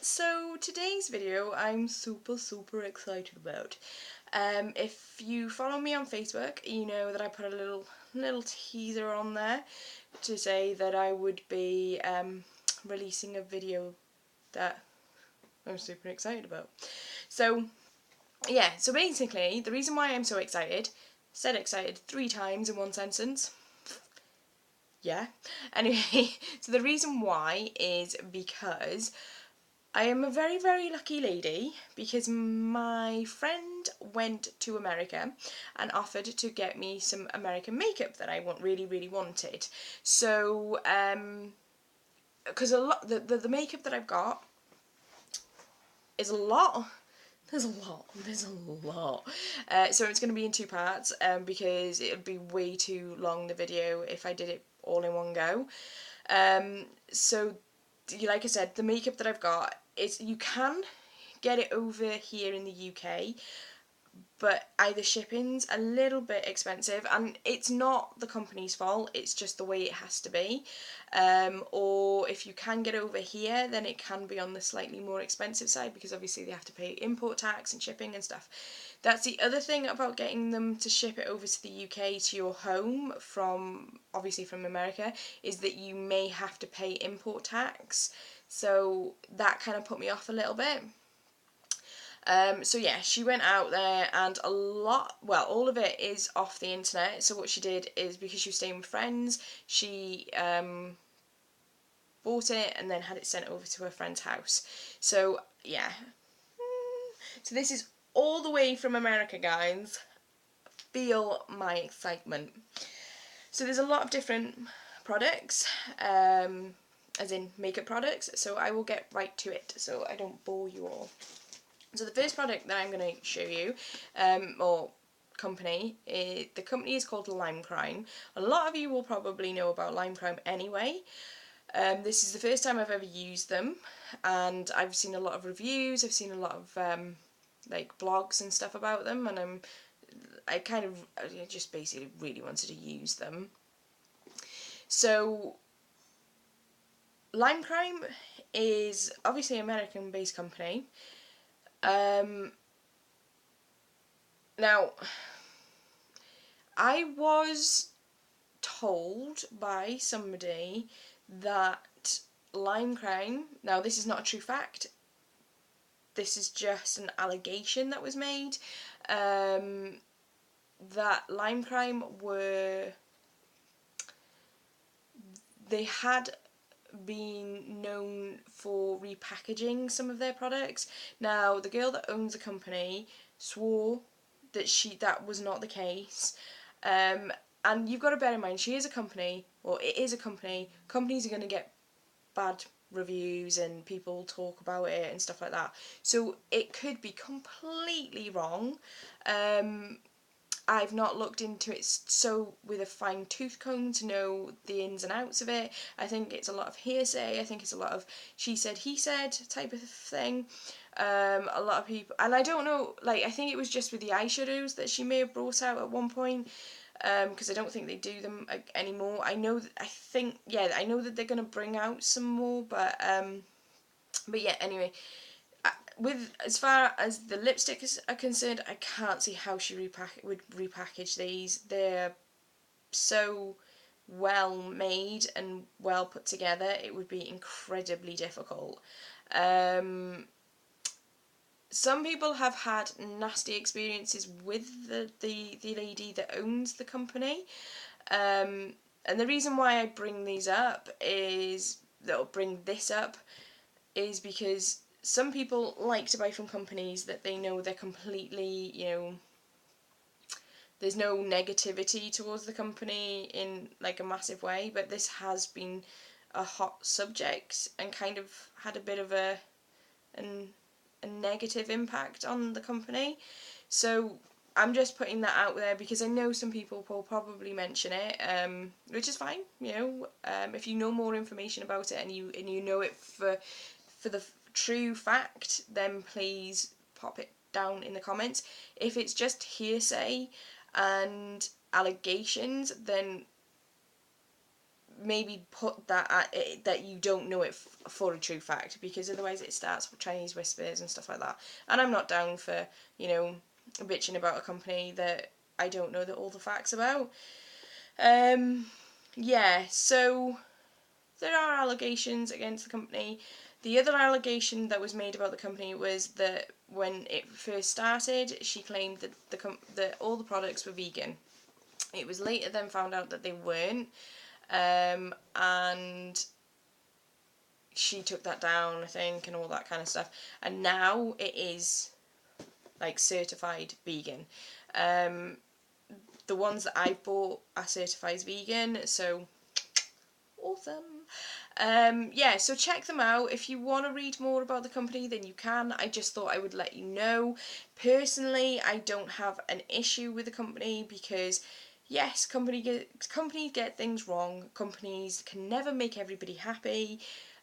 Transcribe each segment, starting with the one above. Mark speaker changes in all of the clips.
Speaker 1: So today's video I'm super excited about. If you follow me on Facebook, you know that I put a little teaser on there to say that I would be releasing a video that I'm super excited about. So yeah, so basically the reason why I'm so excited, said excited 3 times in one sentence. Yeah. Anyway, so the reason why is because I am a very lucky lady because my friend went to America and offered to get me some American makeup that I really wanted. So, because a lot the makeup that I've got is a lot. There's a lot. So it's going to be in 2 parts because it would be way too long, the video, if I did it all in one go. So, like I said, the makeup that I've got, you can get it over here in the UK, but either shipping's a little bit expensive, and it's not the company's fault, it's just the way it has to be. Or if you can get over here, then it can be on the slightly more expensive side because obviously they have to pay import tax and shipping and stuff. That's the other thing about getting them to ship it over to the UK to your home from America, is that you may have to pay import tax. So that kind of put me off a little bit. So yeah, she went out there, and all of it is off the internet. So what she did is, because she was staying with friends, she bought it and then had it sent over to her friend's house. So yeah, so this is all the way from America, guys. Feel my excitement. So there's a lot of different products, as in makeup products, so I will get right to it so I don't bore you all. So the first product that I'm going to show you, or company, the company is called Lime Crime. A lot of you will probably know about Lime Crime anyway. This is the first time I've ever used them, and I've seen a lot of reviews, I've seen a lot of like blogs and stuff about them, and I just basically really wanted to use them. So Lime Crime is obviously an American based company. Now, I was told by somebody that Lime Crime, now this is not a true fact, this is just an allegation that was made, that Lime Crime they had been known for repackaging some of their products. Now, the girl that owns the company swore that that was not the case. And you've got to bear in mind, she is a company, or it is a company. Companies are going to get bad reviews and people talk about it and stuff like that. So it could be completely wrong. I've not looked into it so with a fine tooth comb to know the ins and outs of it. I think it's a lot of hearsay. I think it's a lot of she said, he said type of thing. A lot of people, and I don't know, like, I think it was just with the eyeshadows that she may have brought out at one point, because I don't think they do them anymore. I know that I know that they're going to bring out some more, but yeah, anyway. With as far as the lipsticks are concerned, I can't see how she would repackage these. They're so well made and well put together, it would be incredibly difficult. Some people have had nasty experiences with the lady that owns the company. And the reason why I bring this up is because some people like to buy from companies that they know they're completely, there's no negativity towards the company in like a massive way, but this has been a hot subject and kind of had a bit of a negative impact on the company. So I'm just putting that out there because I know some people will probably mention it, which is fine. If you know more information about it and you know it for the true fact, then please pop it down in the comments. If it's just hearsay and allegations, then maybe put that at it, that you don't know it for a true fact, because otherwise it starts with Chinese whispers and stuff like that. And I'm not down for, you know, bitching about a company that I don't know all the facts about. Yeah, so there are allegations against the company. The other allegation that was made about the company was that when it first started, she claimed that that all the products were vegan. It was later then found out that they weren't, and she took that down, I think, and all that kind of stuff. And now it is like certified vegan. The ones that I bought are certified vegan, so awesome. Yeah, so check them out. If you want to read more about the company, then you can. I just thought I would let you know. Personally, I don't have an issue with the company because, yes, companies get things wrong. Companies can never make everybody happy.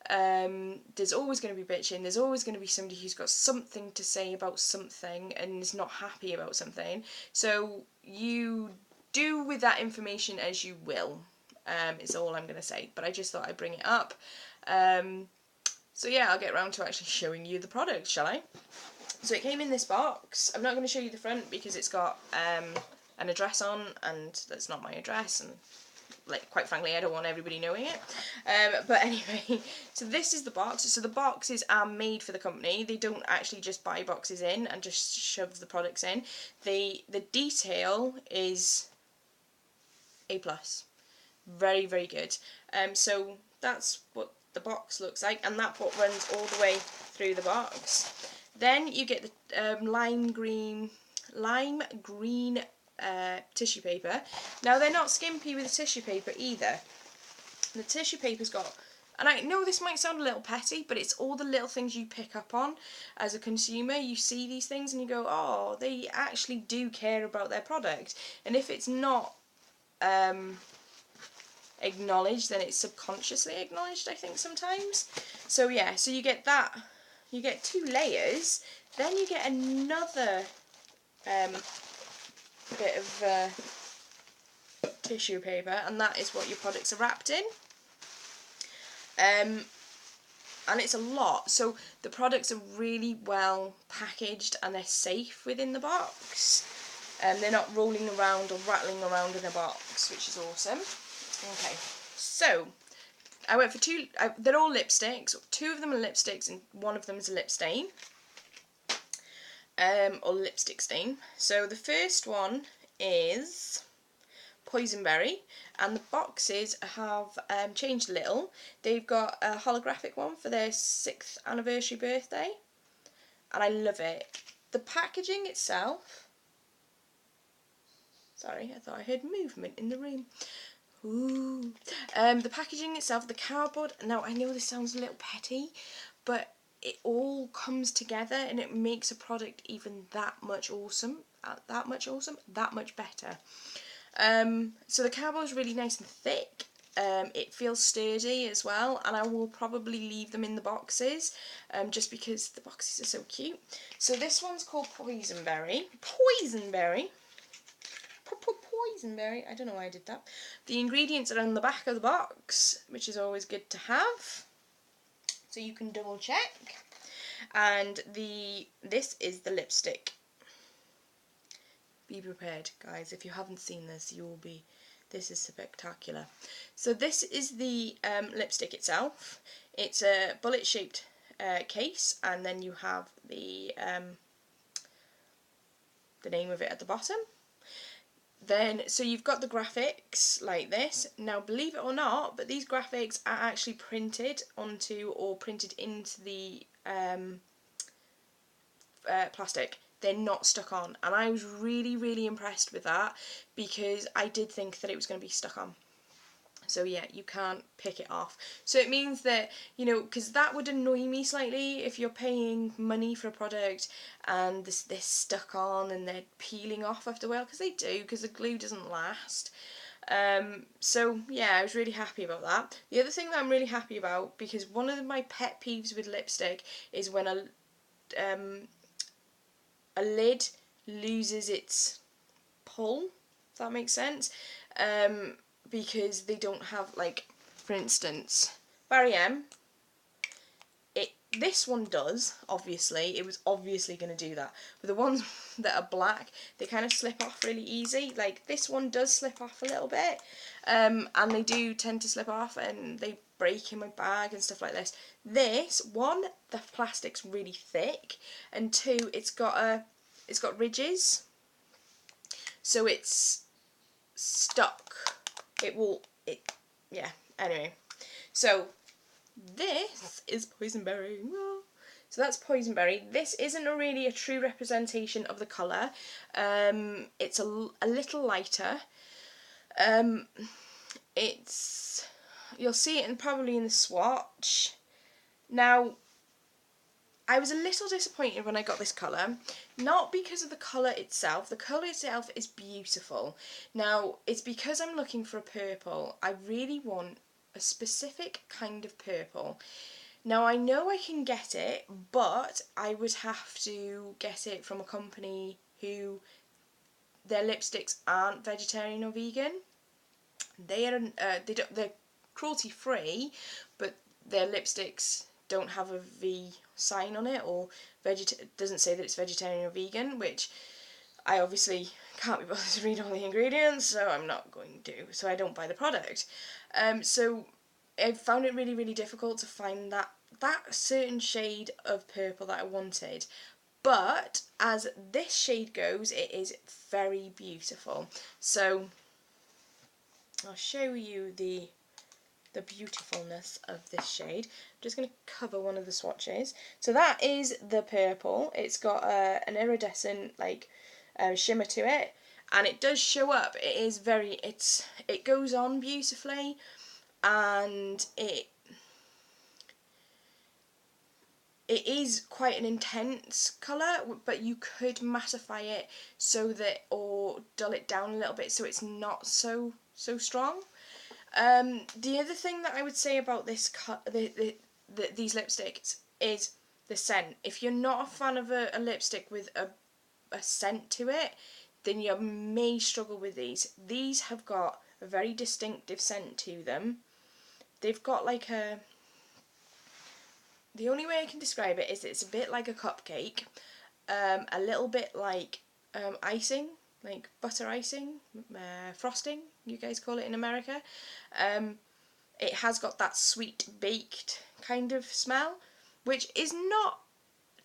Speaker 1: There's always going to be bitching. There's always going to be somebody who's got something to say about something and is not happy about something. So you do with that information as you will. Is all I'm going to say, but I just thought I'd bring it up. So yeah, I'll get around to actually showing you the product, shall I? So it came in this box. I'm not going to show you the front because it's got an address on, and that's not my address, and like, quite frankly, I don't want everybody knowing it. But anyway, so this is the box. So the boxes are made for the company. They don't actually just buy boxes in and just shove the products in. The detail is A+. Very, very good. So that's what the box looks like, and that what runs all the way through the box. Then you get the lime green tissue paper. Now they're not skimpy with the tissue paper either. The tissue paper's got, and I know this might sound a little petty, but it's all the little things you pick up on as a consumer. You see these things and you go, oh, they actually do care about their product. And if it's not acknowledged, then it's subconsciously acknowledged, I think, sometimes. So yeah, so you get that, you get 2 layers, then you get another bit of tissue paper, and that is what your products are wrapped in. And it's a lot, so the products are really well packaged and they're safe within the box. They're not rolling around or rattling around in a box, which is awesome. Okay, so I went for 2, they're all lipsticks. 2 of them are lipsticks and 1 of them is a lip stain, or lipstick stain. So the first one is Poisonberry, and the boxes have changed a little. They've got a holographic one for their 6th anniversary birthday, and I love it. The packaging itself, sorry, I thought I heard movement in the room. Ooh. The packaging itself, the cardboard, now I know this sounds a little petty, but it all comes together and it makes a product even that much better. So the cardboard is really nice and thick. It feels sturdy as well, and I will probably leave them in the boxes just because the boxes are so cute. So this one's called Poisonberry. Poisonberry, I don't know why I did that. The ingredients are on the back of the box, which is always good to have, so you can double check. And this is the lipstick. Be prepared, guys. If you haven't seen this, this is spectacular. So this is the lipstick itself. It's a bullet-shaped case, and then you have the name of it at the bottom. Then, so you've got the graphics like this. Now, believe it or not, but these graphics are actually printed onto or printed into the plastic. They're not stuck on, and I was really, really impressed with that because I did think that it was going to be stuck on. So yeah, you can't pick it off. So it means that, you know, because that would annoy me slightly if you're paying money for a product and they're stuck on and they're peeling off after a while, because they do, because the glue doesn't last. So yeah, I was really happy about that. The other thing that I'm really happy about, because one of my pet peeves with lipstick is when a lid loses its pull, if that makes sense, because they don't have, like, for instance, Barry M, this one does, obviously, it was obviously going to do that, but the ones that are black, they kind of slip off really easy. Like, this one does slip off a little bit, and they do tend to slip off, and they break in my bag and stuff like this. This one, the plastic's really thick, and two, it's got ridges, so it's stuck. Yeah, anyway. So, this is Poisonberry. So that's Poisonberry. This isn't really a true representation of the colour. It's a little lighter. You'll see it probably in the swatch. Now, I was a little disappointed when I got this colour, not because of the colour itself. The colour itself is beautiful. Now, it's because I'm looking for a purple. I really want a specific kind of purple. Now, I know I can get it, but I would have to get it from a company who their lipsticks aren't vegetarian or vegan. They're cruelty free, but their lipsticks don't have a V sign on it, or doesn't say that it's vegetarian or vegan, which I obviously can't be bothered to read all the ingredients, so I'm not going to, so I don't buy the product. So I found it really, really difficult to find that certain shade of purple that I wanted. But as this shade goes, it is very beautiful. So I'll show you the beautifulness of this shade. I'm just going to cover one of the swatches. So that is the purple. It's got an iridescent shimmer to it, and it does show up. It goes on beautifully, and it is quite an intense colour, but you could mattify it or dull it down a little bit so it's not so strong. The other thing that I would say about these lipsticks is the scent. If you're not a fan of a lipstick with a scent to it, then you may struggle with these. These have got a very distinctive scent to them. They've got the only way I can describe it is it's a bit like a cupcake, a little bit like icing, like butter icing, frosting, you guys call it in America. It has got that sweet baked kind of smell, which is not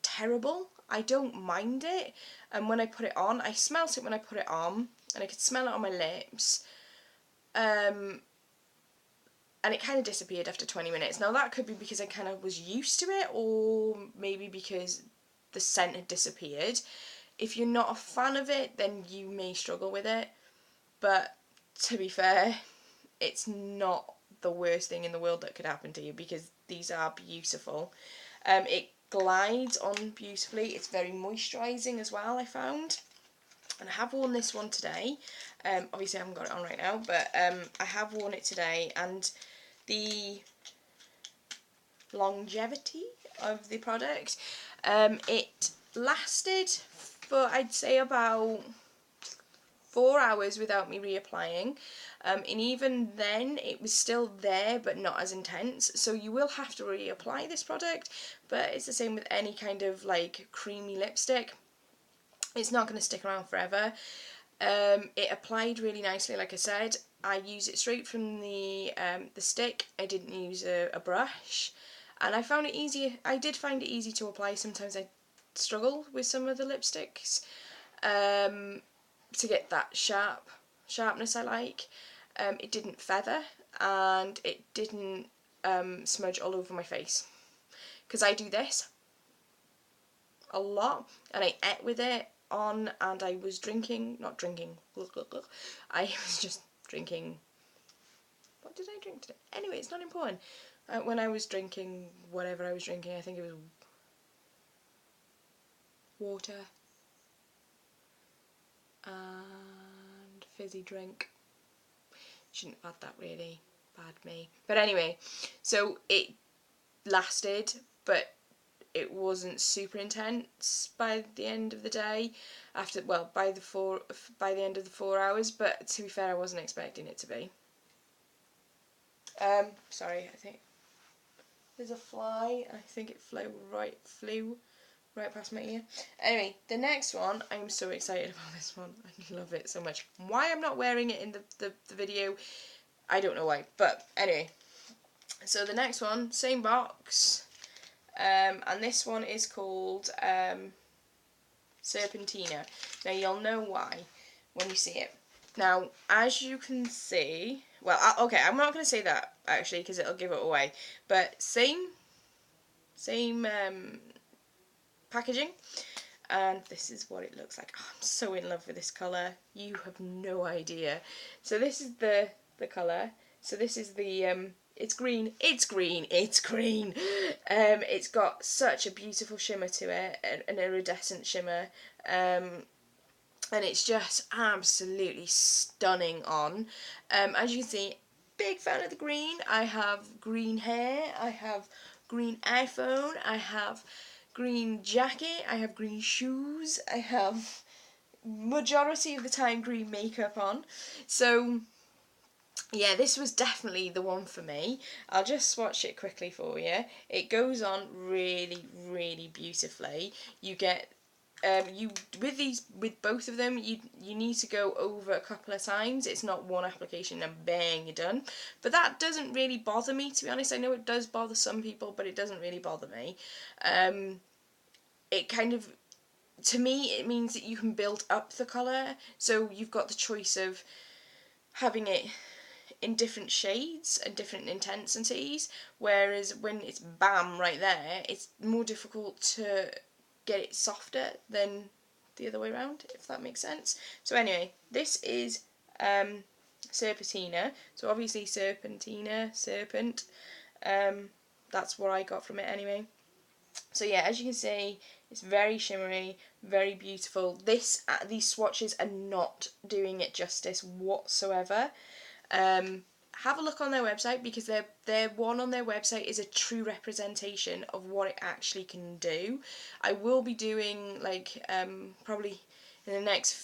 Speaker 1: terrible. I don't mind it, and when I put it on, I smelt it when I put it on, and I could smell it on my lips. And it kind of disappeared after 20 minutes. Now that could be because I kind of was used to it, or maybe because the scent had disappeared. If you're not a fan of it, then you may struggle with it. But to be fair, it's not the worst thing in the world that could happen to you, because these are beautiful. It glides on beautifully. It's very moisturising as well, I found. And I have worn this one today. Obviously I haven't got it on right now, but I have worn it today, and the longevity of the product, it lasted for, I'd say, about 4 hours without me reapplying, and even then it was still there but not as intense. So you will have to reapply this product, but it's the same with any kind of creamy lipstick. It's not going to stick around forever. It applied really nicely, like I said. I use it straight from the stick. I didn't use a brush, and I found it easy. I did find it easy to apply. Sometimes I struggle with some of the lipsticks to get that sharpness I like. It didn't feather, and it didn't smudge all over my face, because I do this a lot, and I ate with it on, and I was I was just drinking, what did I drink today? Anyway, it's not important. When I was drinking whatever I was drinking, I think it was water and fizzy drink. Shouldn't have had that, really. Bad me. But anyway, so it lasted, but it wasn't super intense by the end of the day. By the end of the 4 hours. But to be fair, I wasn't expecting it to be. Sorry, I think there's a fly. I think it flew right past my ear. Anyway, the next one, I'm so excited about this one. I love it so much. Why I'm not wearing it in the video, I don't know why. But anyway, so the next one, same box. And this one is called Serpentina. Now you'll know why when you see it. Now, as you can see, well, okay, I'm not going to say that actually because it'll give it away. But same packaging, and this is what it looks like. Oh, I'm so in love with this colour. You have no idea. So this is the colour. So this is the it's green. It's green. It's green. It's got such a beautiful shimmer to it, an iridescent shimmer. And it's just absolutely stunning on. As you can see, big fan of the green. I have green hair, I have green iPhone, I have green jacket, I have green shoes, I have majority of the time green makeup on. So yeah, this was definitely the one for me. I'll just swatch it quickly for you. It goes on really, really beautifully. You get with both of them, you need to go over a couple of times. It's not one application and bang, you're done. But that doesn't really bother me, to be honest. I know it does bother some people, but it doesn't really bother me. It kind of, to me, it means that you can build up the colour. So you've got the choice of having it in different shades and different intensities, whereas when it's bam right there, it's more difficult to get it softer than the other way around, if that makes sense. So anyway, this is Serpentina. So obviously Serpentina, serpent. That's what I got from it anyway. So yeah, as you can see, it's very shimmery, very beautiful. These swatches are not doing it justice whatsoever. Have a look on their website, because their one on their website is a true representation of what it actually can do. I will be doing probably in the next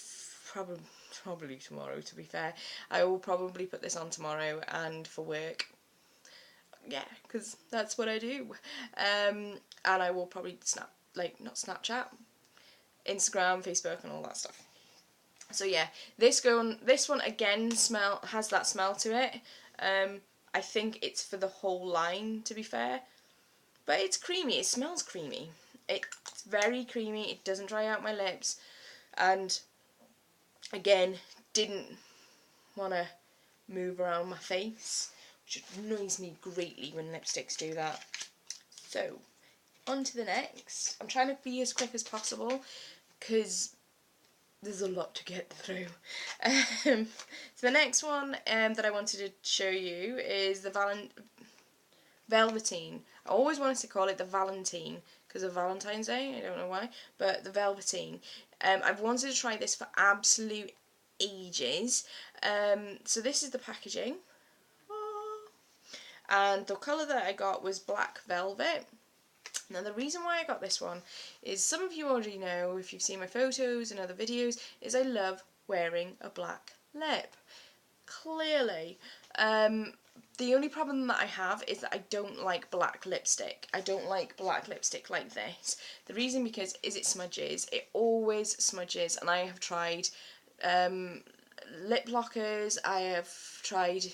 Speaker 1: probably tomorrow, to be fair. I will probably put this on tomorrow and for work. Yeah, because that's what I do. And I will probably not Snapchat, Instagram, Facebook and all that stuff. So yeah, this one again has that smell to it. I think it's for the whole line, to be fair, but it's creamy. It smells creamy. It's very creamy. It doesn't dry out my lips, and again, didn't want to move around my face, which annoys me greatly when lipsticks do that. So on to the next. I'm trying to be as quick as possible because there's a lot to get through. So the next one that I wanted to show you is the Velveteen. I always wanted to call it the Valentine because of Valentine's Day. I don't know why, but the Velveteen. I've wanted to try this for absolute ages. So this is the packaging. And the colour that I got was Black Velvet. Now the reason why I got this one is, some of you already know, if you've seen my photos and other videos, is I love wearing a black lip. Clearly. The only problem that I have is that I don't like black lipstick. I don't like black lipstick like this. The reason because it smudges. It always smudges, and I have tried lip lockers, I have tried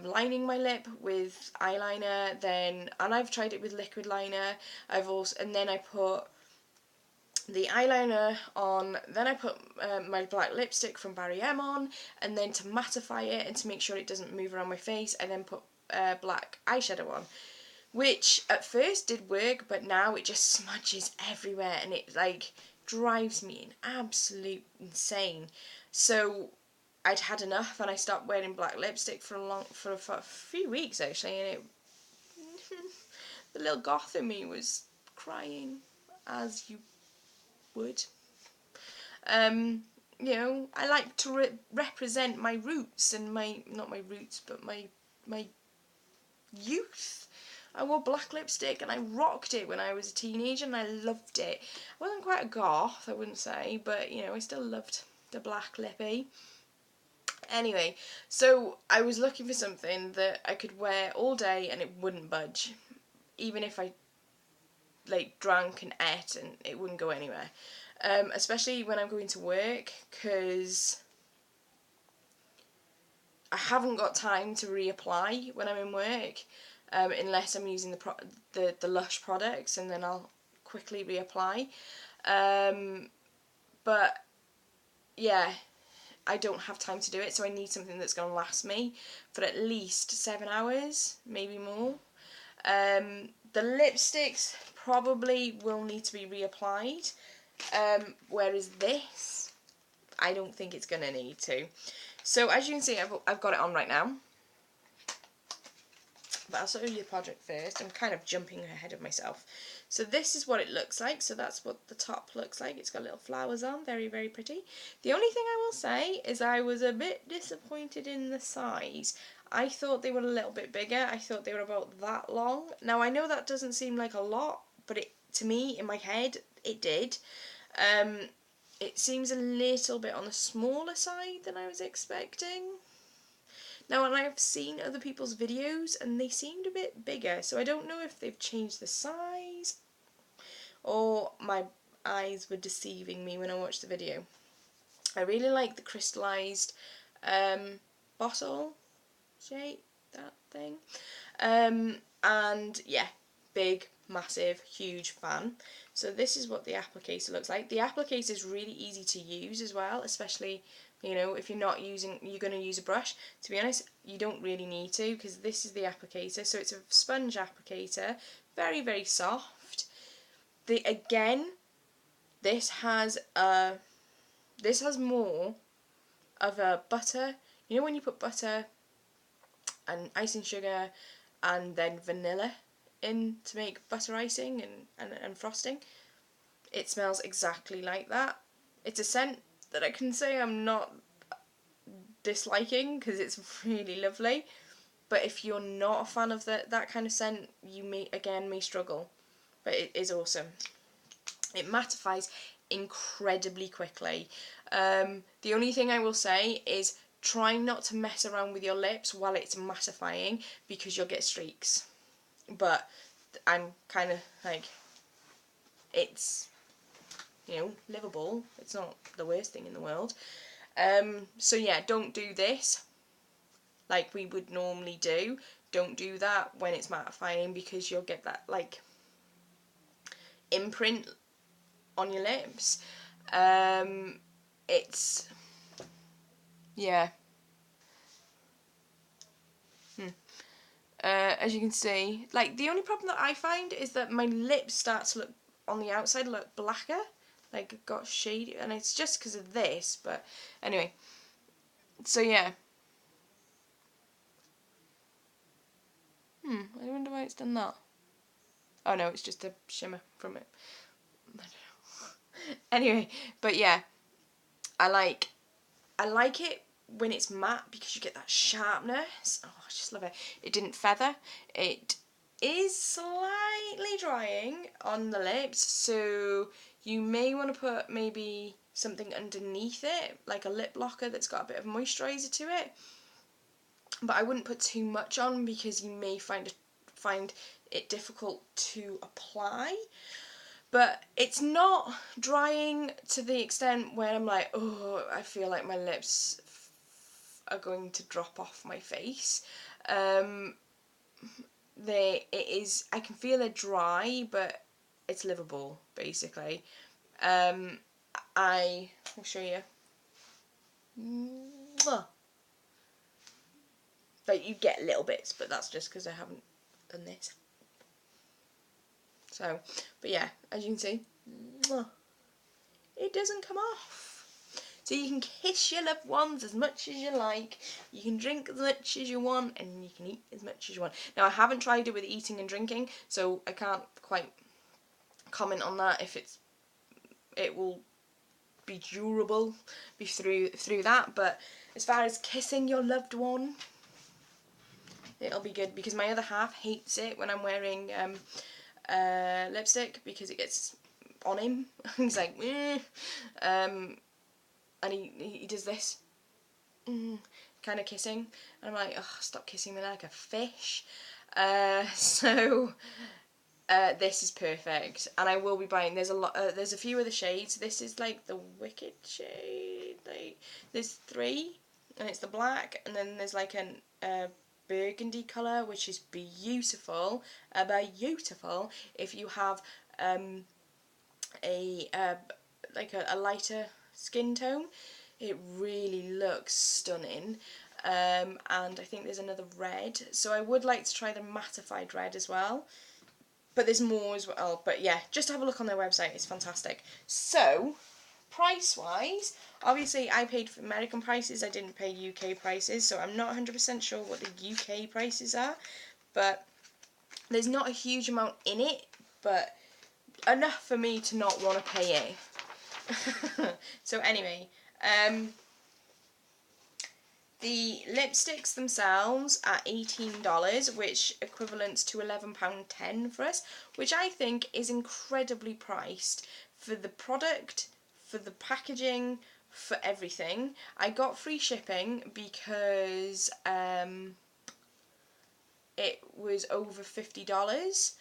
Speaker 1: lining my lip with eyeliner, and I've tried it with liquid liner. And then I put the eyeliner on, then I put my black lipstick from Barry M on, and then to mattify it and to make sure it doesn't move around my face, I then put black eyeshadow on, which at first did work, but now it just smudges everywhere and it drives me absolute insane. So I'd had enough and I stopped wearing black lipstick for a few weeks actually, and the little goth in me was crying, as you would. You know, I like to represent my roots and not my roots, but my youth. I wore black lipstick and I rocked it when I was a teenager and I loved it. I wasn't quite a goth, I wouldn't say, but you know, I still loved the black lippy. Anyway, so I was looking for something that I could wear all day and it wouldn't budge. Even if I like drank and ate, and it wouldn't go anywhere. Especially when I'm going to work, because I haven't got time to reapply when I'm in work, unless I'm using the Lush products, and then I'll quickly reapply. But yeah, I don't have time to do it, so I need something that's going to last me for at least 7 hours, maybe more. The lipsticks probably will need to be reapplied, whereas this, I don't think it's going to need to. So as you can see, I've got it on right now. But I'll show you the project first. I'm kind of jumping ahead of myself. So this is what it looks like. So that's what the top looks like. It's got little flowers on. Very, very pretty. The only thing I will say is I was a bit disappointed in the size. I thought they were a little bit bigger. I thought they were about that long. Now I know that doesn't seem like a lot, but to me, in my head, it did. It seems a little bit on the smaller side than I was expecting. Now, and I've seen other people's videos and they seemed a bit bigger, so I don't know if they've changed the size or my eyes were deceiving me when I watched the video. I really like the crystallised bottle shape, that thing. And yeah, big, massive, huge fan. So this is what the applicator looks like. The applicator is really easy to use as well, especially, you know, if you're going to use a brush. To be honest, you don't really need to, because this is the applicator. So it's a sponge applicator, very, very soft. Again, this has more of a butter. You know when you put butter and icing sugar and then vanilla in to make butter icing and frosting? It smells exactly like that. It's a scent that I can say I'm not disliking, because it's really lovely. But if you're not a fan of that kind of scent, you may struggle. But it is awesome. It mattifies incredibly quickly. The only thing I will say is try not to mess around with your lips while it's mattifying, because you'll get streaks. But I'm kind of like, it's, you know, livable. It's not the worst thing in the world. So yeah, don't do this like we would normally do. Don't do that when it's mattifying, because you'll get that like imprint on your lips. It's, yeah. As you can see, like the only problem that I find is that my lips start to look, on the outside, look blacker, like it got shady, and it's just because of this. But anyway, so yeah. I wonder why it's done that. Oh no, it's just a shimmer from it. I don't know. Anyway, but yeah, I like it when it's matte, because you get that sharpness. Oh, I just love it. It didn't feather. It is slightly drying on the lips, so you may want to put maybe something underneath it, like a lip blocker that's got a bit of moisturiser to it. But I wouldn't put too much on, because you may find it difficult to apply. But it's not drying to the extent where I'm like, oh, I feel like my lips are going to drop off my face. I can feel they're dry, but it's livable, basically. I will show you. Like, you get little bits, but that's just because I haven't done this. So, but yeah, as you can see, it doesn't come off. So you can kiss your loved ones as much as you like, you can drink as much as you want, and you can eat as much as you want. Now, I haven't tried it with eating and drinking, so I can't quite comment on that, if it will be durable through that. But as far as kissing your loved one, it'll be good, because my other half hates it when I'm wearing lipstick, because it gets on him. He's like, and he does this. kind of kissing, and I'm like, oh, stop kissing me like a fish. So this is perfect, and I will be buying. There's a few other shades. This is like the Wicked shade. Like, there's 3, and it's the black, and then there's like an burgundy colour, which is beautiful. Beautiful if you have a like a lighter skin tone. It really looks stunning. And I think there's another red, so I would like to try the mattified red as well, but there's more as well. But yeah, just have a look on their website, it's fantastic. So price wise, obviously I paid for American prices, I didn't pay UK prices, so I'm not 100% sure what the UK prices are, but there's not a huge amount in it, but enough for me to not want to pay it. So anyway, the lipsticks themselves are $18, which equivalents to £11.10 for us, which I think is incredibly priced for the product, for the packaging, for everything. I got free shipping because it was over $50.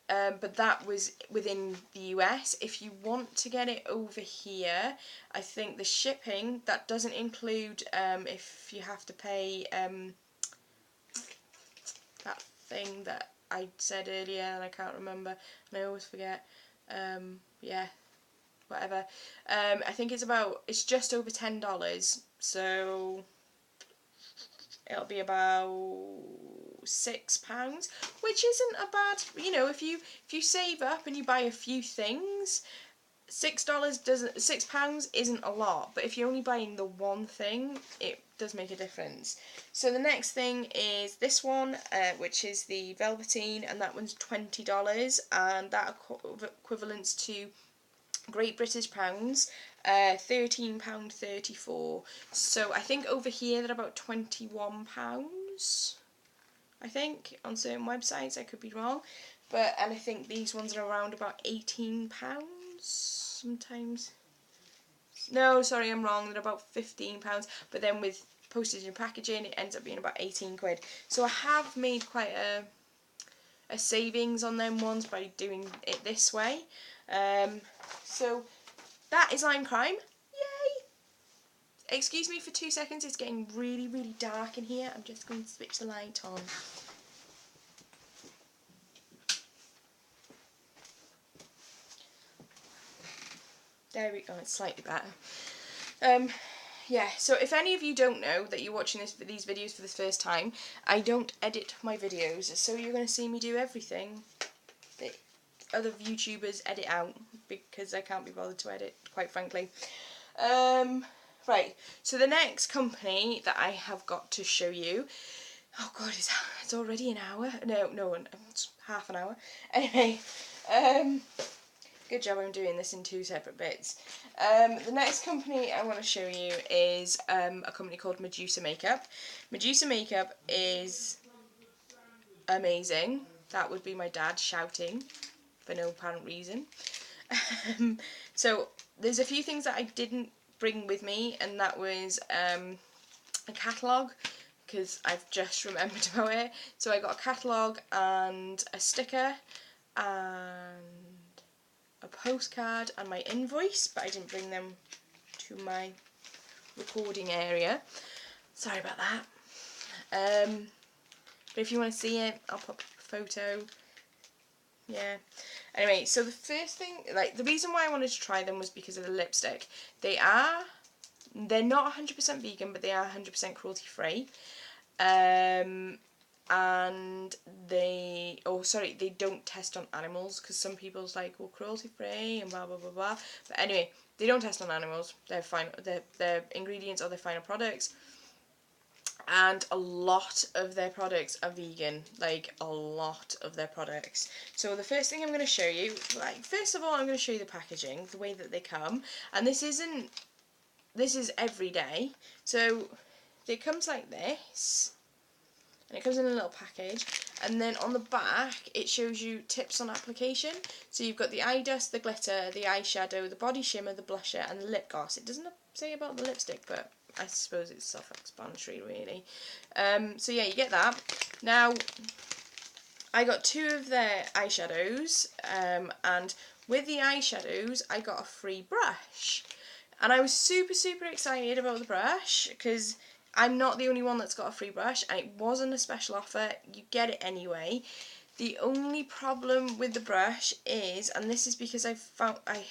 Speaker 1: But that was within the US. If you want to get it over here, I think the shipping, that doesn't include if you have to pay that thing that I said earlier and I can't remember and I always forget. Yeah, whatever. I think it's just over $10, so it'll be about £6, which isn't a bad, if you save up and you buy a few things, £6 isn't a lot, but if you're only buying the one thing, it does make a difference. So the next thing is this one, which is the Velveteen, and that one's $20, and that equivalents to Great British pounds, £13.34. So I think over here they're about £21. I think on certain websites, I could be wrong, and I think these ones are around about £18 sometimes. No, sorry, I'm wrong. They're about £15, but then with postage and packaging, it ends up being about 18 quid. So I have made quite a savings on them ones by doing it this way. So that is Lime Crime. Yay! Excuse me for 2 seconds, it's getting really, really dark in here. I'm just going to switch the light on. There we go, it's slightly better. Yeah, so if any of you don't know that you're watching these videos for the first time, I don't edit my videos, so you're going to see me do everything that other YouTubers edit out, because I can't be bothered to edit, quite frankly. Right, so the next company that I have got to show you, oh god, it's already an hour? No, it's half an hour. Anyway, good job I'm doing this in 2 separate bits. The next company I want to show you is a company called Medusa Makeup. Medusa Makeup is amazing. That would be my dad shouting for no apparent reason. So there's a few things that I didn't bring with me, and that was a catalogue, because I've just remembered about it. So I got a catalogue and a sticker and a postcard and my invoice, but I didn't bring them to my recording area. Sorry about that. But if you want to see it, I'll pop a photo. Yeah. Anyway, so the first thing, the reason why I wanted to try them was because of the lipstick. They're not 100% vegan, but they are 100% cruelty free. And they don't test on animals, because some people's like, well, cruelty free and blah blah blah blah. But anyway, they don't test on animals. They're fine. Their ingredients are their final products, and a lot of their products are vegan. Like, a lot of their products. So the first thing I'm going to show you, first of all, I'm going to show you the packaging, the way that they come, and this is every day. So it comes like this. And it comes in a little package, and then on the back it shows you tips on application. So you've got the eye dust, the glitter, the eyeshadow, the body shimmer, the blusher, and the lip gloss. It doesn't say about the lipstick, but I suppose it's self-explanatory, really. So yeah, you get that. Now, I got 2 of their eyeshadows, and with the eyeshadows, I got a free brush. And I was super, super excited about the brush, because I'm not the only one that's got a free brush, and it wasn't a special offer. You get it anyway. The only problem with the brush is, and this is because I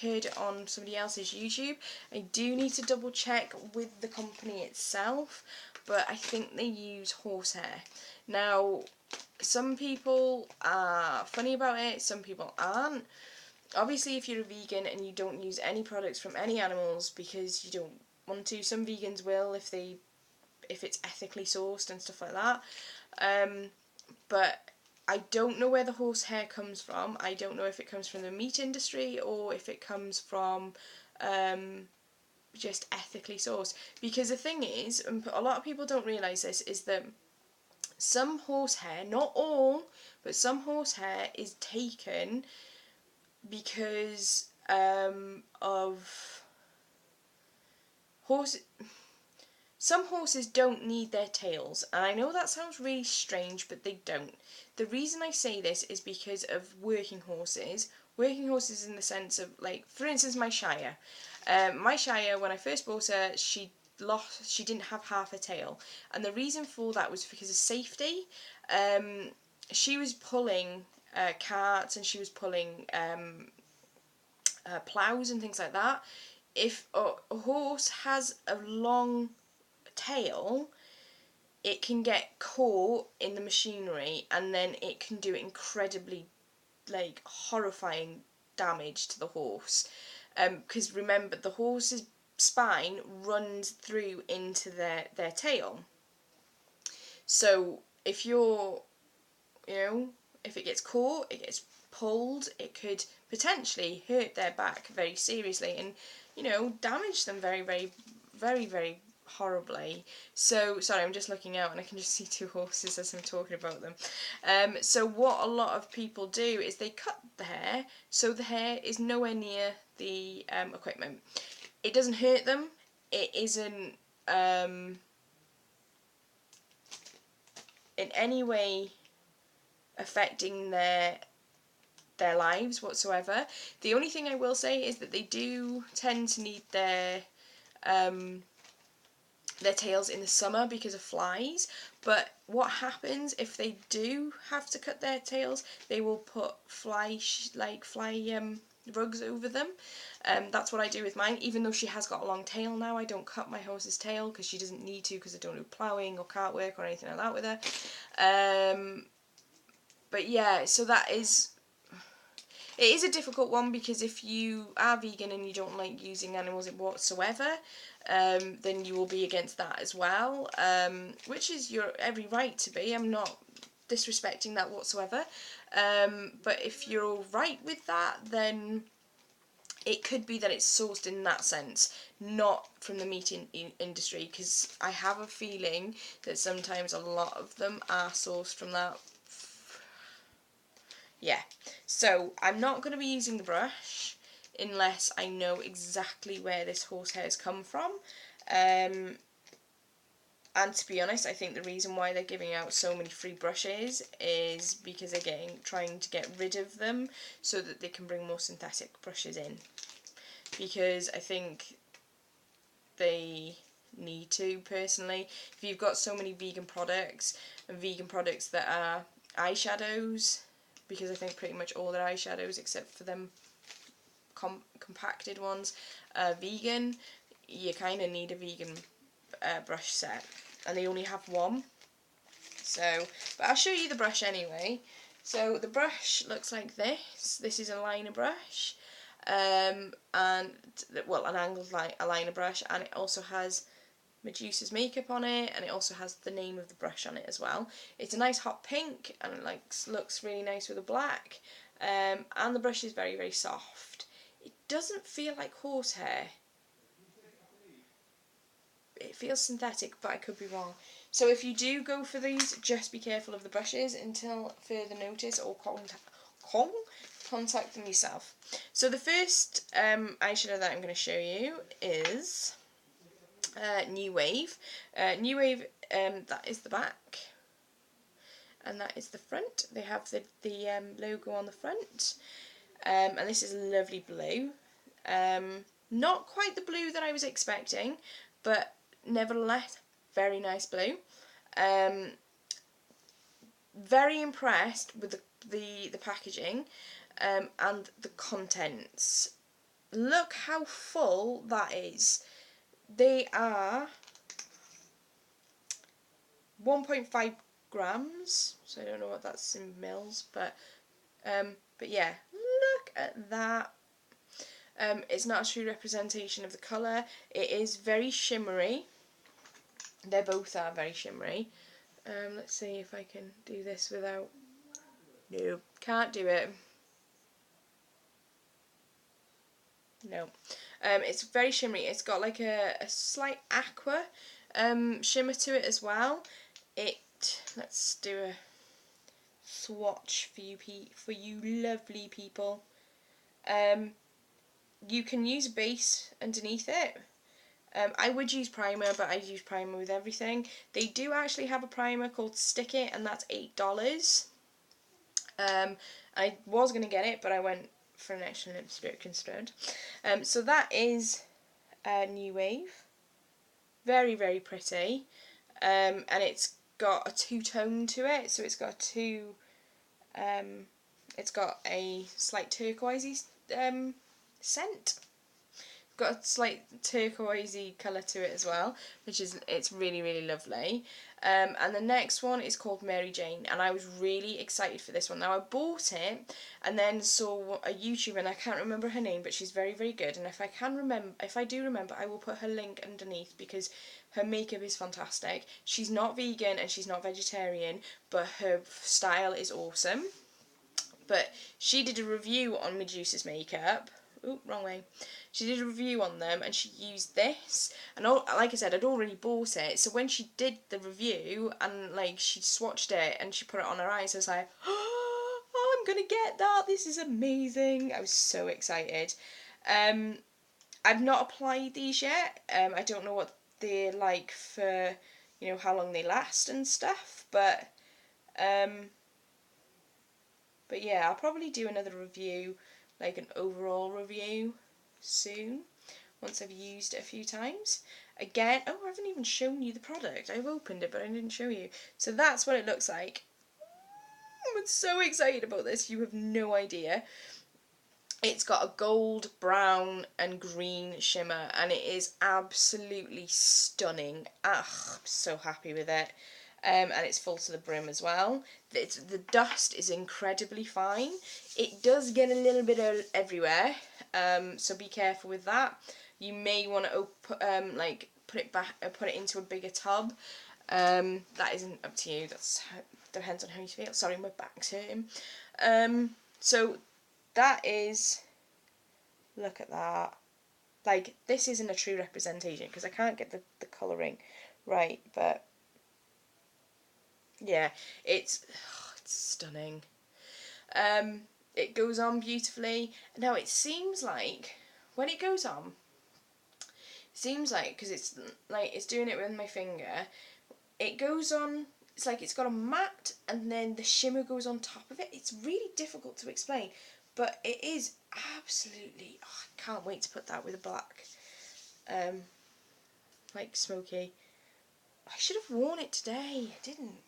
Speaker 1: heard it on somebody else's YouTube, I do need to double check with the company itself, but I think they use horsehair. Now, some people are funny about it, some people aren't. Obviously, if you're a vegan and you don't use any products from any animals because you don't want to, some vegans will if it's ethically sourced and stuff like that. But I don't know where the horsehair comes from. I don't know if it comes from the meat industry or if it comes from just ethically sourced. Because the thing is, and a lot of people don't realise this, is that some horsehair, not all, but some horsehair is taken because of horse. Some horses don't need their tails, and I know that sounds really strange, but they don't. The reason I say this is because of working horses. Working horses in the sense of, like, for instance, my Shire. My Shire, when I first bought her, she didn't have half a tail, and the reason for that was because of safety. She was pulling carts, and she was pulling ploughs and things like that. If a horse has a long tail, it can get caught in the machinery, and then it can do incredibly, like, horrifying damage to the horse. Because remember, the horse's spine runs through into their tail. So if if it gets caught, it gets pulled, it could potentially hurt their back very seriously and, damage them very, very, very, very horribly. So, sorry, I'm just looking out and I can just see 2 horses as I'm talking about them. So what a lot of people do is they cut the hair, so the hair is nowhere near the equipment. It doesn't hurt them, it isn't in any way affecting their lives whatsoever. The only thing I will say is that they do tend to need their tails in the summer because of flies. But what happens if they do have to cut their tails? They will put fly rugs over them. That's what I do with mine. Even though she has got a long tail now, I don't cut my horse's tail because she doesn't need to, because I don't do ploughing or cart work or anything like that with her. But yeah, so it is a difficult one, because if you are vegan and you don't like using animals whatsoever, then you will be against that as well, which is your every right to be. I'm not disrespecting that whatsoever. But if you're all right with that, then it could be that it's sourced in that sense, not from the meat industry, because I have a feeling that sometimes a lot of them are sourced from that. Yeah, so I'm not going to be using the brush unless I know exactly where this horsehair has come from. And to be honest, I think the reason why they're giving out so many free brushes is because they're trying to get rid of them so that they can bring more synthetic brushes in. Because I think they need to, personally. If you've got so many vegan products, and vegan products that are eyeshadows, because I think pretty much all their eyeshadows, except for them compacted ones, are vegan, you kind of need a vegan brush set, and they only have one. So, but I'll show you the brush anyway. So the brush looks like this. This is a liner brush, and an angled liner brush, and it also has Medusa's makeup on it, and it also has the name of the brush on it as well. It's a nice hot pink, and it looks really nice with the black, and the brush is very, very soft. It doesn't feel like horsehair. It feels synthetic, but I could be wrong. So if you do go for these, just be careful of the brushes until further notice, or contact them yourself. So the first eyeshadow that I'm going to show you is New Wave. New Wave, that is the back, and that is the front. They have the logo on the front, and this is lovely blue. Not quite the blue that I was expecting, but nevertheless, very nice blue. Very impressed with the packaging and the contents. Look how full that is. They are 1.5 grams, so I don't know what that's in mils, but yeah, look at that. It's not a true representation of the colour. It is very shimmery. They both are very shimmery. Let's see if I can do this without... No, can't do it. No. It's very shimmery. It's got like a slight aqua shimmer to it as well. Let's do a swatch for you lovely people. You can use base underneath it. I would use primer, but I use primer with everything. They do actually have a primer called Stick It, and that's $8. I was going to get it, but I went for an extra lipstick instead. So that is New Wave. Very, very pretty. And it's got a two-tone to it, so it's got it's got a slight turquoisey scent. Got a slight turquoisey colour to it as well, it's really, really lovely. And the next one is called Mary Jane, and I was really excited for this one. Now I bought it and then saw a YouTuber, and I can't remember her name, but she's very, very good. And if I do remember, I will put her link underneath because her makeup is fantastic. She's not vegan and she's not vegetarian, but her style is awesome. But she did a review on Medusa's makeup. Ooh, wrong way. She did a review on them and she used this, and like I said, I'd already bought it, so when she did the review and like she swatched it and she put it on her eyes, I was like, oh, I'm gonna get that, this is amazing. I was so excited. I've not applied these yet. I don't know what they're like for, you know, how long they last and stuff, but yeah, I'll probably do another review, like an overall review soon, once I've used it a few times. Again, oh, I haven't even shown you the product. I've opened it, but I didn't show you. So that's what it looks like. I'm so excited about this, you have no idea. It's got a gold, brown and green shimmer, and it is absolutely stunning. I'm so happy with it. And it's full to the brim as well. The dust is incredibly fine. It does get a little bit everywhere, so be careful with that. You may want to put it into a bigger tub. That isn't up to you. Depends on how you feel. Sorry, my back's hurting. So that is. Look at that. Like, this isn't a true representation because I can't get the colouring right, but. Yeah, it's stunning. It goes on beautifully. Now it seems like when it goes on, because it's doing it with my finger, it goes on. It's like it's got a matte, and then the shimmer goes on top of it. It's really difficult to explain, but it is absolutely. Oh, I can't wait to put that with a black, like smoky. I should have worn it today. I didn't.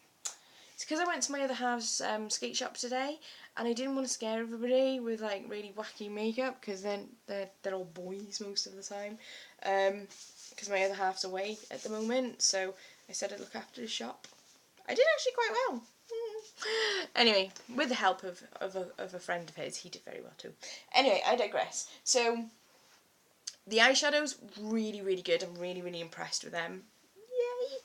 Speaker 1: It's because I went to my other half's skate shop today, and I didn't want to scare everybody with like really wacky makeup, because then they're all boys most of the time. Because my other half's away at the moment, so I said I'd look after the shop. I did actually quite well. Anyway, with the help of a friend of his, he did very well too. Anyway, I digress. So the eyeshadows, really, really good. I'm really, really impressed with them. Yay!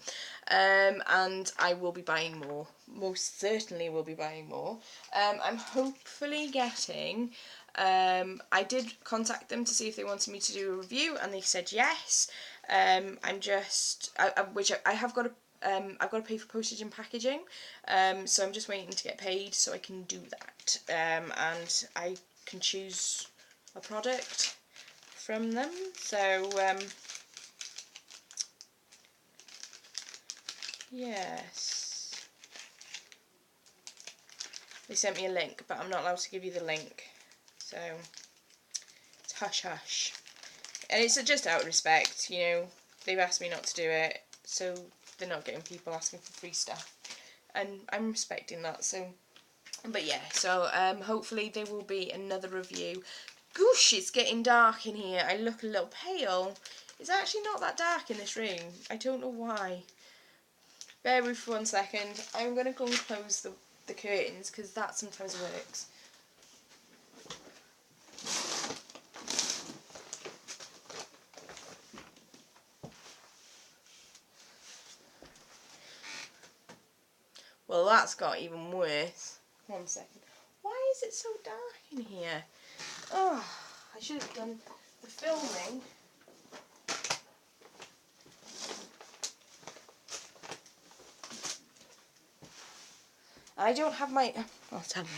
Speaker 1: And I will be buying more. Most certainly will be buying more. I'm hopefully getting... I did contact them to see if they wanted me to do a review, and they said yes. Which I have got to... I've got to pay for postage and packaging, so I'm just waiting to get paid so I can do that. And I can choose a product from them. So Yes. They sent me a link, but I'm not allowed to give you the link. So, it's hush hush. And it's just out of respect, you know. They've asked me not to do it, so they're not getting people asking for free stuff. And I'm respecting that, so... But yeah, so hopefully there will be another review. Goosh, it's getting dark in here. I look a little pale. It's actually not that dark in this room. I don't know why. Bear with for 1 second. I'm going to go and close the curtains because that sometimes works. Well, that's got even worse. 1 second. Why is it so dark in here? Oh, I should have done the filming. I don't have my... I'll tell you.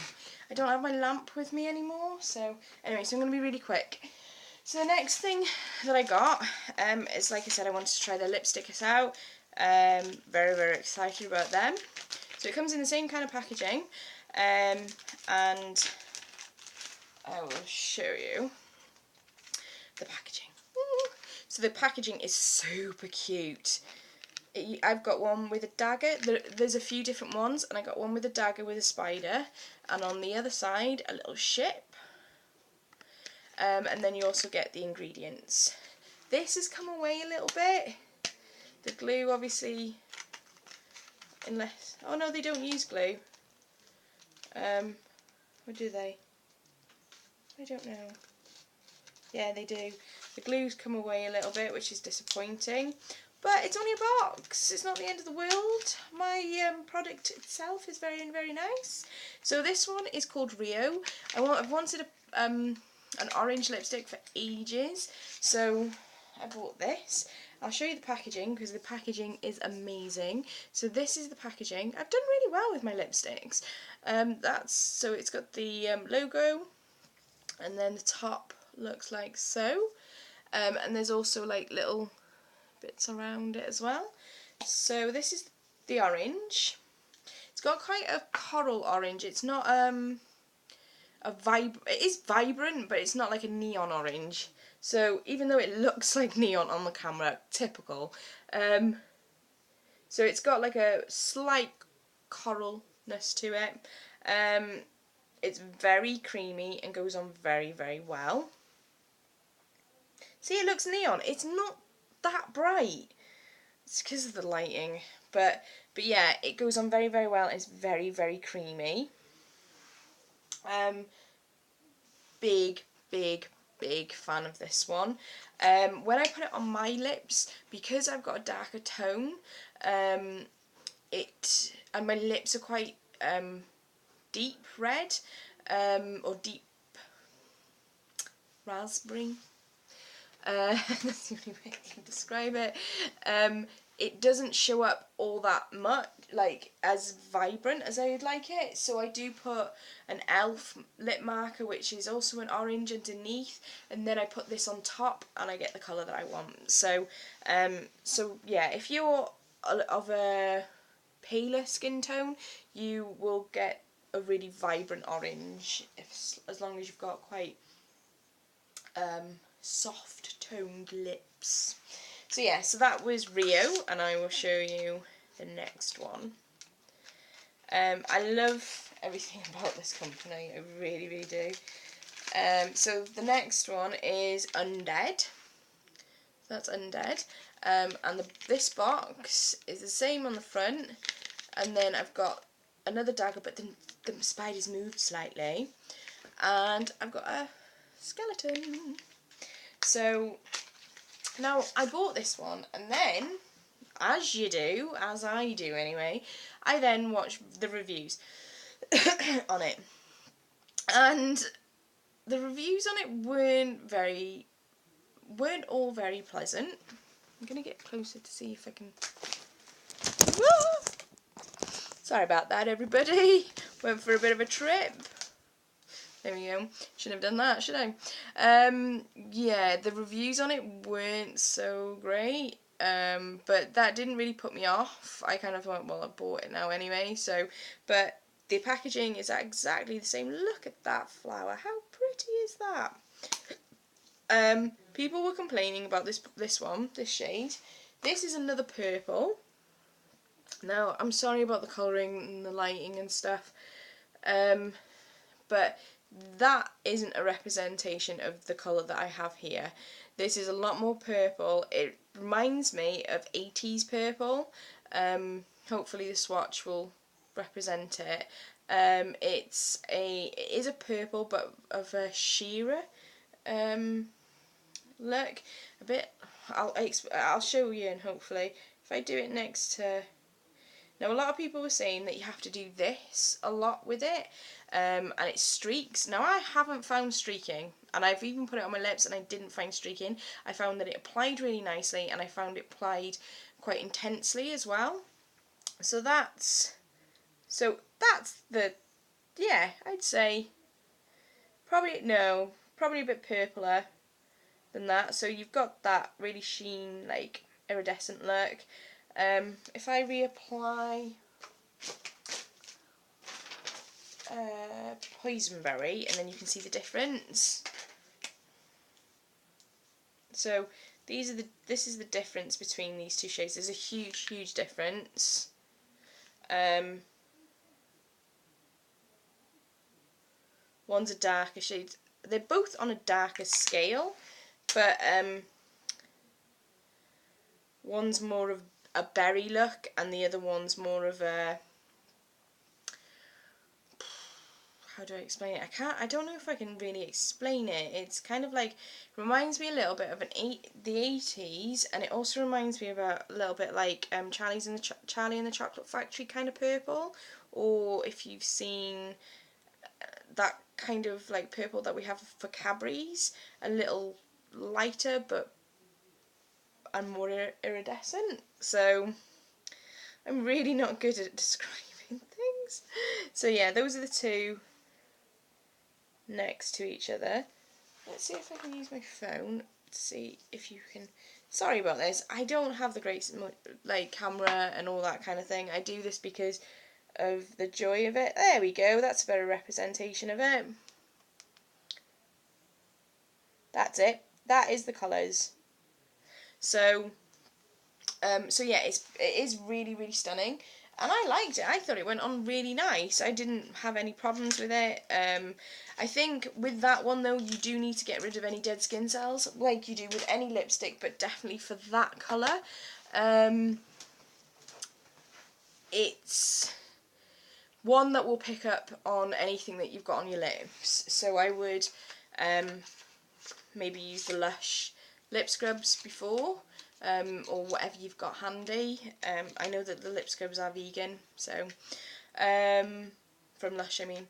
Speaker 1: I don't have my lamp with me anymore. So, anyway, so I'm going to be really quick. So the next thing that I got is, like I said, I wanted to try the lipsticks out. Very, very excited about them. So it comes in the same kind of packaging. And I will show you the packaging. So the packaging is super cute. I've got one with a dagger. There's a few different ones, and I got one with a dagger with a spider, and on the other side a little ship. And then you also get the ingredients. This has come away a little bit. The glue, obviously, unless... Oh no, they don't use glue. Or do they? I don't know. Yeah, they do. The glue's come away a little bit, which is disappointing. But it's only a box. It's not the end of the world. My product itself is very, very nice. So this one is called Rio. I've wanted an orange lipstick for ages. So I bought this. I'll show you the packaging because the packaging is amazing. So this is the packaging. I've done really well with my lipsticks. So it's got the logo, and then the top looks like so. And there's also like little bits around it as well. So this is the orange. It's got quite a coral orange. It's not it is vibrant, but it's not like a neon orange. So even though it looks like neon on the camera, typical. So it's got like a slight coralness to it. It's very creamy and goes on very, very well. See, it looks neon. It's not that bright. It's because of the lighting. But yeah, it goes on very, very well. It's very, very creamy. Big, big, big fan of this one. When I put it on my lips, because I've got a darker tone, and my lips are quite deep red, or deep raspberry. That's the only way I can describe it. It doesn't show up all that much, like as vibrant as I would like it. So I do put an e.l.f. lip marker, which is also an orange underneath, and then I put this on top, and I get the colour that I want. So, yeah, if you're of a paler skin tone, you will get a really vibrant orange, as long as you've got quite soft toned lips. So yeah, so that was Rio, and I will show you the next one. I love everything about this company, I really, really do. So the next one is Undead. That's Undead. And this box is the same on the front, and then I've got another dagger, but the spider's moved slightly, and I've got a skeleton. So now I bought this one, and then, as you do, as I do anyway, I then watch the reviews on it, and the reviews on it weren't all very pleasant. I'm gonna get closer to see if I can. Sorry about that, everybody. Went for a bit of a trip. There we go. Shouldn't have done that, should I? Yeah, the reviews on it weren't so great. but that didn't really put me off. I kind of went, well, I bought it now anyway, so, but the packaging is exactly the same. Look at that flower, how pretty is that? People were complaining about this shade. This is another purple. Now, I'm sorry about the colouring and the lighting and stuff, but that isn't a representation of the colour that I have here. This is a lot more purple. It reminds me of 80s purple. Hopefully the swatch will represent it. It is a purple, but of a sheerer look. A bit. I'll show you, and hopefully, if I do it next to. Now, a lot of people were saying that you have to do this a lot with it, and it streaks. Now, I haven't found streaking, and I've even put it on my lips and I didn't find streaking. I found that it applied really nicely, and I found it applied quite intensely as well. So that's the, yeah, I'd say probably a bit purpler than that. So you've got that really sheen, like iridescent look. If I reapply Poisonberry, and then you can see the difference. So this is the difference between these two shades. There's a huge difference. One's a darker shade. They're both on a darker scale, but one's more of a berry look, and the other one's more of a, how do I explain it? I don't know if I can really explain it. It's kind of like, reminds me a little bit of the 80s, and it also reminds me about a little bit like Charlie and the Chocolate Factory kind of purple, or if you've seen that kind of like purple that we have for Cadbury's, a little lighter and more iridescent. So I'm really not good at describing things. So yeah, those are the two next to each other. Let's see if I can use my phone to see if you can. Sorry about this. I don't have the great like camera and all that kind of thing. I do this because of the joy of it. There we go. That's a better representation of it. That's it. That is the colours. So yeah, it is really stunning, and I liked it. I thought it went on really nice. I didn't have any problems with it. I think with that one though, you do need to get rid of any dead skin cells, like you do with any lipstick, but definitely for that colour. It's one that will pick up on anything that you've got on your lips. So I would maybe use the Lush lip scrubs before, or whatever you've got handy. I know that the lip scrubs are vegan, so from Lush, I mean.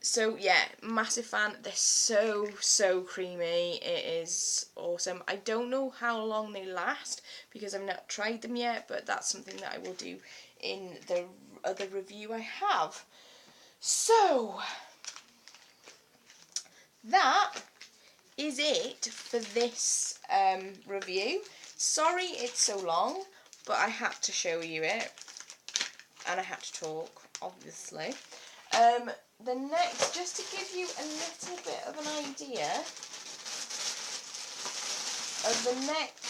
Speaker 1: So yeah, massive fan. They're so creamy. It is awesome. I don't know how long they last because I've not tried them yet, but that's something that I will do in the other review I have. So that is it for this review. Sorry it's so long, but I had to show you it, and I had to talk, obviously. The next, just to give you a little bit of an idea of the next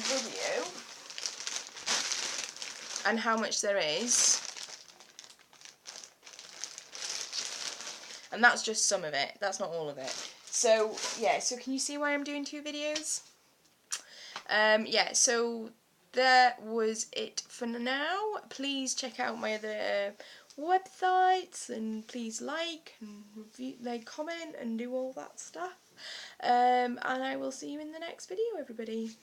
Speaker 1: video and how much there is. And that's just some of it, that's not all of it. So yeah, so can you see why I'm doing 2 videos? Yeah, so that was it for now. Please check out my other websites, and please like and review, comment and do all that stuff. And I will see you in the next video, everybody.